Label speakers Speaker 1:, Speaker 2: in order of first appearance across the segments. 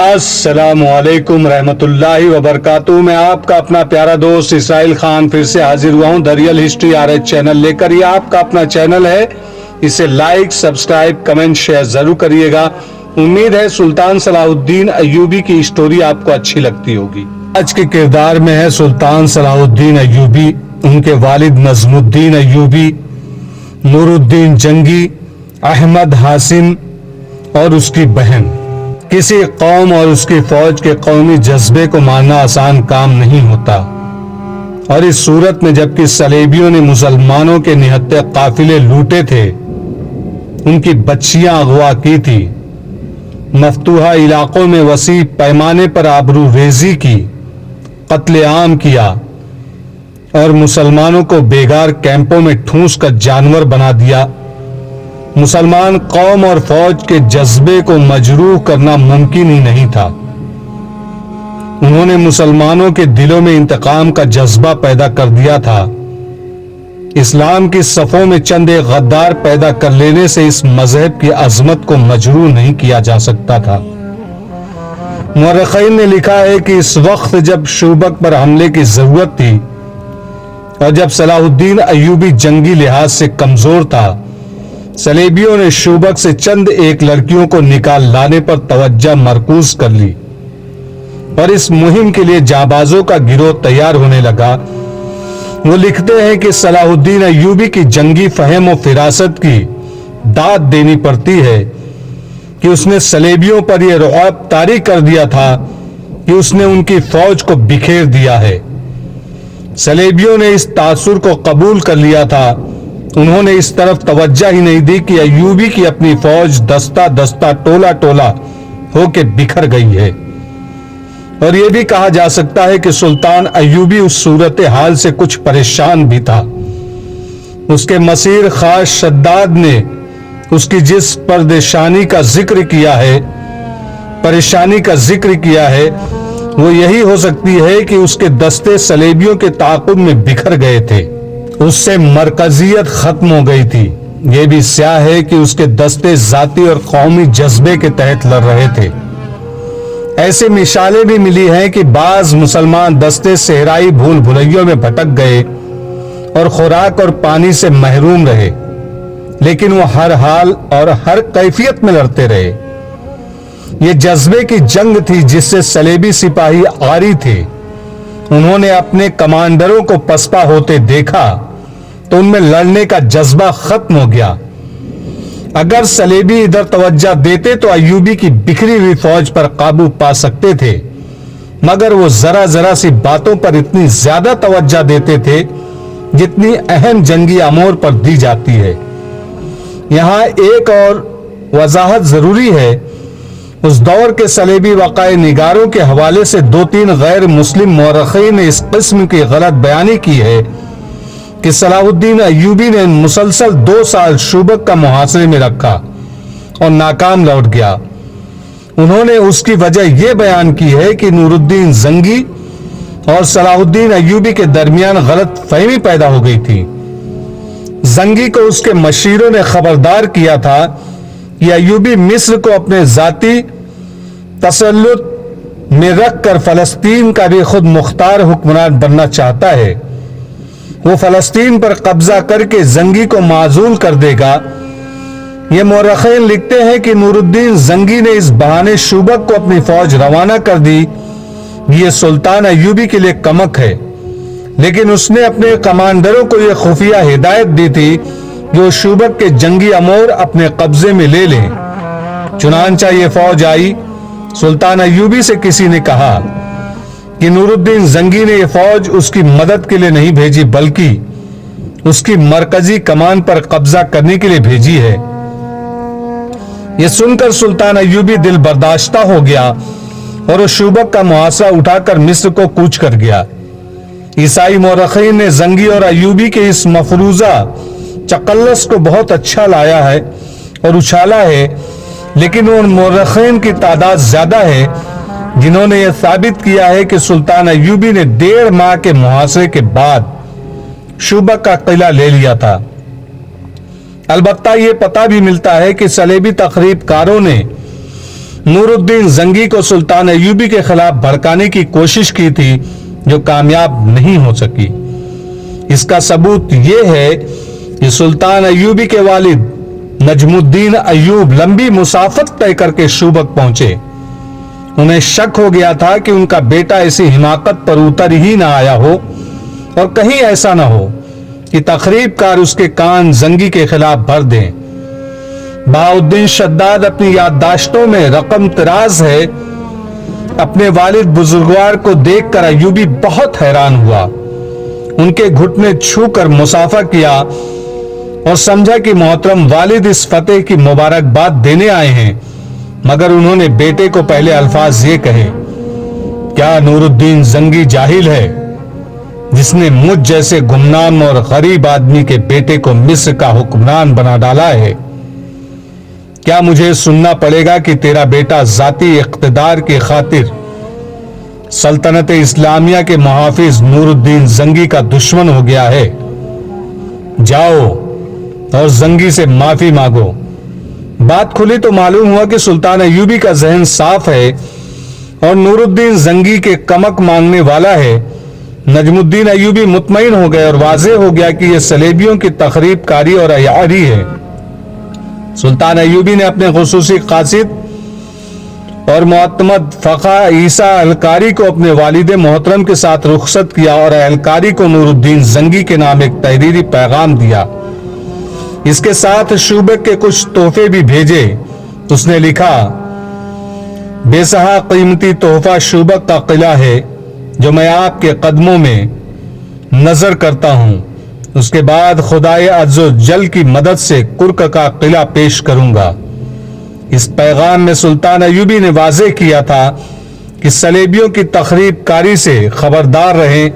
Speaker 1: السلام علیکم رحمت اللہ وبرکاتہ۔ میں آپ کا اپنا پیارا دوست اسرائیل خان پھر سے حاضر ہوا ہوں دریال ہسٹری RH چینل لے کر۔ یہ آپ کا اپنا چینل ہے، اسے لائک، سبسکرائب، کمنٹ، شیئر ضرور کریے گا۔ امید ہے سلطان صلاح الدین ایوبی کی اسٹوری آپ کو اچھی لگتی ہوگی۔ آج کے کردار میں ہے سلطان صلاح الدین ایوبی، ان کے والد نظم الدین ایوبی، نور الدین جنگی، احمد حاسم اور اس کی بہن۔ کسی قوم اور اس کی فوج کے قومی جذبے کو مارنا آسان کام نہیں ہوتا، اور اس صورت میں جبکہ صلیبیوں نے مسلمانوں کے نہتے قافلے لوٹے تھے، ان کی بچیاں اغوا کی تھی، مفتوحہ علاقوں میں وسیع پیمانے پر آبرو ریزی کی، قتل عام کیا اور مسلمانوں کو بیگار کیمپوں میں ٹھونس کر جانور بنا دیا، مسلمان قوم اور فوج کے جذبے کو مجروح کرنا ممکن ہی نہیں تھا۔ انہوں نے مسلمانوں کے دلوں میں انتقام کا جذبہ پیدا کر دیا تھا۔ اسلام کی صفوں میں چند ایک غدار پیدا کر لینے سے اس مذہب کی عظمت کو مجروح نہیں کیا جا سکتا تھا۔ مورخین نے لکھا ہے کہ اس وقت جب شوبک پر حملے کی ضرورت تھی اور جب صلاح الدین ایوبی جنگی لحاظ سے کمزور تھا، صلیبیوں نے شوبک سے چند ایک لڑکیوں کو نکال لانے پر توجہ مرکوز کر لی اور اس مہم کے لیے جانبازوں کا گروہ تیار ہونے لگا۔ وہ لکھتے ہیں کہ صلاح الدین ایوبی کی جنگی فہم و فراست کی داد دینی پڑتی ہے کہ اس نے صلیبیوں پر یہ رعب طاری کر دیا تھا کہ اس نے ان کی فوج کو بکھیر دیا ہے۔ صلیبیوں نے اس تاثر کو قبول کر لیا تھا، انہوں نے اس طرف توجہ ہی نہیں دی کہ ایوبی کی اپنی فوج دستہ دستہ ٹولا ٹولا ہو کے بکھر گئی ہے۔ اور یہ بھی کہا جا سکتا ہے کہ سلطان ایوبی اس صورتحال سے کچھ پریشان بھی تھا۔ اس کے مسیر خاص شداد نے اس کی جس پریشانی کا ذکر کیا ہے وہ یہی ہو سکتی ہے کہ اس کے دستے صلیبیوں کے تعاقب میں بکھر گئے تھے، اس سے مرکزیت ختم ہو گئی تھی۔ یہ بھی سیاہ ہے کہ اس کے دستے ذاتی اور قومی جذبے کے تحت لڑ رہے تھے۔ ایسی مثالیں بھی ملی ہیں کہ بعض مسلمان دستے صحرائی بھول بھلیوں میں بھٹک گئے اور خوراک اور پانی سے محروم رہے، لیکن وہ ہر حال اور ہر کیفیت میں لڑتے رہے۔ یہ جذبے کی جنگ تھی جس سے صلیبی سپاہی عاری تھے۔ انہوں نے اپنے کمانڈروں کو پسپا ہوتے دیکھا تو ان میں لڑنے کا جذبہ ختم ہو گیا۔ اگر صلیبی ادھر توجہ دیتے تو ایوبی کی بکھری ہوئی فوج پر قابو پا سکتے تھے، مگر وہ ذرا ذرا سی باتوں پر اتنی زیادہ توجہ دیتے تھے جتنی اہم جنگی امور پر دی جاتی ہے۔ یہاں ایک اور وضاحت ضروری ہے۔ اس دور کے صلیبی وقائع نگاروں کے حوالے سے 2-3 غیر مسلم مورخین نے اس قسم کی غلط بیانی کی ہے کہ صلاح الدین ایوبی نے مسلسل 2 سال شوبک کا محاصرے میں رکھا اور ناکام لوٹ گیا۔ انہوں نے اس کی وجہ یہ بیان کی ہے کہ نور الدین زنگی اور صلاح الدین ایوبی کے درمیان غلط فہمی پیدا ہو گئی تھی۔ زنگی کو اس کے مشیروں نے خبردار کیا تھا کہ ایوبی مصر کو اپنے ذاتی تسلط میں رکھ کر فلسطین کا بھی خود مختار حکمران بننا چاہتا ہے۔ وہ فلسطین پر قبضہ کر کے زنگی کو معزول کر دے گا۔ یہ مورخین لکھتے ہیں کہ نور الدین زنگی نے اس بہانے شوبک کو اپنی فوج روانہ کر دی۔ یہ سلطان ایوبی کے لیے کمک ہے، لیکن اس نے اپنے کمانڈروں کو یہ خفیہ ہدایت دی تھی جو شوبک کے جنگی امور اپنے قبضے میں لے لیں۔ چنانچہ یہ فوج آئی۔ سلطان ایوبی سے کسی نے کہا کہ نور الدین زنگی نے یہ فوج اس کی مدد کے لیے نہیں بھیجی بلکہ اس کی مرکزی کمان پر قبضہ کرنے کے لیے بھیجی ہے۔ یہ سن کر سلطان ایوبی دل برداشتہ ہو گیا اور اس شوبک کا محاصرہ اٹھا کر مصر کو کوچ کر گیا۔ عیسائی مورخین نے زنگی اور ایوبی کے اس مفروضہ چقلس کو بہت اچھا لایا ہے اور اچھالا ہے، لیکن ان مورخین کی تعداد زیادہ ہے جنہوں نے یہ ثابت کیا ہے کہ سلطان ایوبی نے 1.5 ماہ کے محاصرے کے بعد شوبک کا قلعہ لے لیا تھا۔ البتہ یہ پتہ بھی ملتا ہے کہ صلیبی تخریب کاروں نے نور الدین زنگی کو سلطان ایوبی کے خلاف بھڑکانے کی کوشش کی تھی جو کامیاب نہیں ہو سکی۔ اس کا ثبوت یہ ہے کہ سلطان ایوبی کے والد نجم الدین ایوب لمبی مسافت طے کر کے شوبک پہنچے۔ انہیں شک ہو گیا تھا کہ ان کا بیٹا ایسی حماقت پر اتر ہی نہ آیا ہو اور کہیں ایسا نہ ہو کہ تخریب کار اس کے کان زنگی کے خلاف بھر دیں۔ بہاؤالدین شداد اپنی یادداشتوں میں رقم طراز ہے۔ اپنے والد بزرگوار کو دیکھ کر ایوبی بہت حیران ہوا، ان کے گھٹنے چھو کر مصافحہ کیا اور سمجھا کہ محترم والد اس فتح کی مبارکباد دینے آئے ہیں، مگر انہوں نے بیٹے کو پہلے الفاظ یہ کہے، کیا نور الدین زنگی جاہل ہے جس نے مجھ جیسے گمنام اور غریب آدمی کے بیٹے کو مصر کا حکمران بنا ڈالا ہے؟ کیا مجھے سننا پڑے گا کہ تیرا بیٹا ذاتی اقتدار کی خاطر سلطنت اسلامیہ کے محافظ نور الدین زنگی کا دشمن ہو گیا ہے؟ جاؤ اور زنگی سے معافی مانگو۔ بات کھلی تو معلوم ہوا کہ سلطان ایوبی کا ذہن صاف ہے اور نور الدین زنگی کے کمک مانگنے والا ہے۔ نجم الدین ایوبی مطمئن ہو گئے اور واضح ہو گیا کہ یہ صلیبیوں کی تخریب کاری اور عیاری ہے۔ سلطان ایوبی نے اپنے خصوصی قاصد اور معتمد فقہ عیسیٰ الکاری کو اپنے والد محترم کے ساتھ رخصت کیا اور الکاری کو نور الدین زنگی کے نام ایک تحریری پیغام دیا۔ اس کے ساتھ شوبک کے کچھ تحفے بھی بھیجے۔ اس نے لکھا، بے سہا قیمتی تحفہ شوبک کا قلعہ ہے جو میں آپ کے قدموں میں نظر کرتا ہوں۔ اس کے بعد خدائے عز و جل کی مدد سے کرک کا قلعہ پیش کروں گا۔ اس پیغام میں سلطان ایوبی نے واضح کیا تھا کہ صلیبیوں کی تخریب کاری سے خبردار رہیں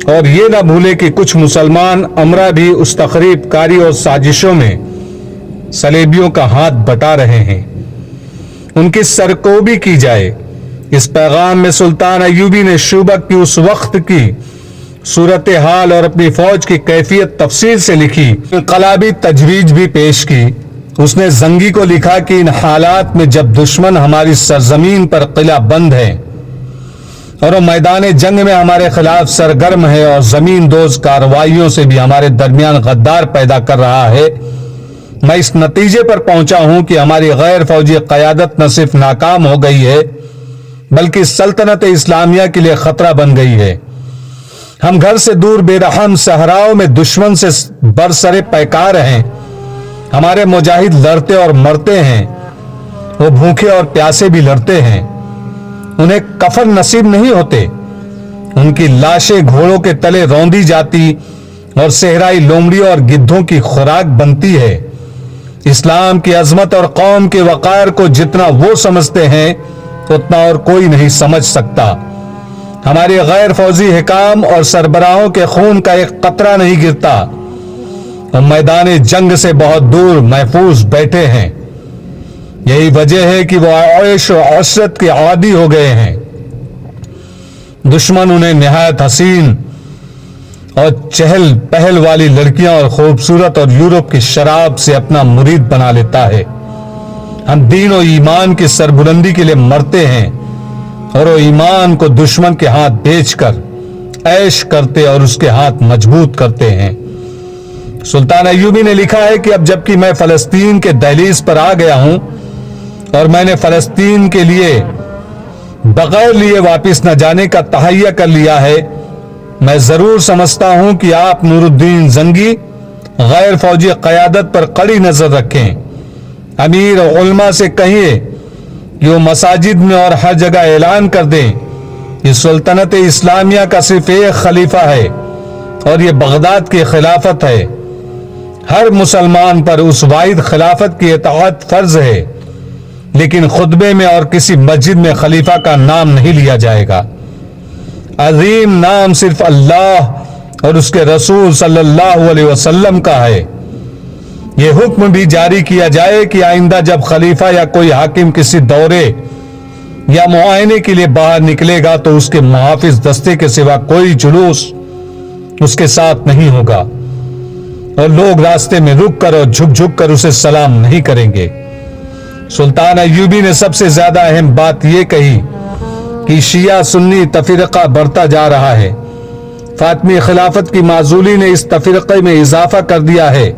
Speaker 1: اور یہ نہ بھولے کہ کچھ مسلمان امرا بھی اس تخریب کاری اور سازشوں میں صلیبیوں کا ہاتھ بٹا رہے ہیں، ان کی سرکوبی کی جائے۔ اس پیغام میں سلطان ایوبی نے شوبک کی اس وقت کی صورتحال اور اپنی فوج کی کیفیت تفصیل سے لکھی، انقلابی تجویز بھی پیش کی۔ اس نے زنگی کو لکھا کہ ان حالات میں جب دشمن ہماری سرزمین پر قلعہ بند ہے اور وہ میدان جنگ میں ہمارے خلاف سرگرم ہے اور زمین دوز کارروائیوں سے بھی ہمارے درمیان غدار پیدا کر رہا ہے، میں اس نتیجے پر پہنچا ہوں کہ ہماری غیر فوجی قیادت نہ صرف ناکام ہو گئی ہے بلکہ سلطنت اسلامیہ کے لیے خطرہ بن گئی ہے۔ ہم گھر سے دور بے رحم صحراؤں میں دشمن سے برسرے پیکار ہیں۔ ہمارے مجاہد لڑتے اور مرتے ہیں، وہ بھوکے اور پیاسے بھی لڑتے ہیں، انہیں کفن نصیب نہیں ہوتے، ان کی لاشیں گھوڑوں کے تلے روندی جاتی اور صحرائی لومڑیوں اور گدھوں کی خوراک بنتی ہے۔ اسلام کی عظمت اور قوم کے وقار کو جتنا وہ سمجھتے ہیں اتنا اور کوئی نہیں سمجھ سکتا۔ ہمارے غیر فوجی حکام اور سربراہوں کے خون کا ایک قطرہ نہیں گرتا، وہ میدان جنگ سے بہت دور محفوظ بیٹھے ہیں۔ یہی وجہ ہے کہ وہ عیش و عشرت کے عادی ہو گئے ہیں۔ دشمن انہیں نہایت حسین اور چہل پہل والی لڑکیاں اور خوبصورت اور یورپ کی شراب سے اپنا مرید بنا لیتا ہے۔ ہم دین و ایمان کی سربلندی کے لیے مرتے ہیں اور وہ ایمان کو دشمن کے ہاتھ بیچ کر عیش کرتے اور اس کے ہاتھ مضبوط کرتے ہیں۔ سلطان ایوبی نے لکھا ہے کہ اب جبکہ میں فلسطین کے دہلیز پر آ گیا ہوں اور میں نے فلسطین کے لیے بغیر لیے واپس نہ جانے کا تہیہ کر لیا ہے، میں ضرور سمجھتا ہوں کہ آپ نور الدین زنگی غیر فوجی قیادت پر کڑی نظر رکھیں۔ امیر اور علماء سے کہیے کہ وہ مساجد میں اور ہر جگہ اعلان کر دیں کہ سلطنت اسلامیہ کا صرف ایک خلیفہ ہے اور یہ بغداد کی خلافت ہے۔ ہر مسلمان پر اس واحد خلافت کی اطاعت فرض ہے، لیکن خطبے میں اور کسی مسجد میں خلیفہ کا نام نہیں لیا جائے گا۔ عظیم نام صرف اللہ اور اس کے رسول صلی اللہ علیہ وسلم کا ہے۔ یہ حکم بھی جاری کیا جائے کہ آئندہ جب خلیفہ یا کوئی حاکم کسی دورے یا معائنے کے لیے باہر نکلے گا تو اس کے محافظ دستے کے سوا کوئی جلوس اس کے ساتھ نہیں ہوگا اور لوگ راستے میں رک کر اور جھک جھک کر اسے سلام نہیں کریں گے۔ سلطان ایوبی نے سب سے زیادہ اہم بات یہ کہی کہ شیعہ سنی تفرقہ بڑھتا جا رہا ہے. فاطمی خلافت کی معزولی نے اس تفرقے میں اضافہ کر دیا ہے.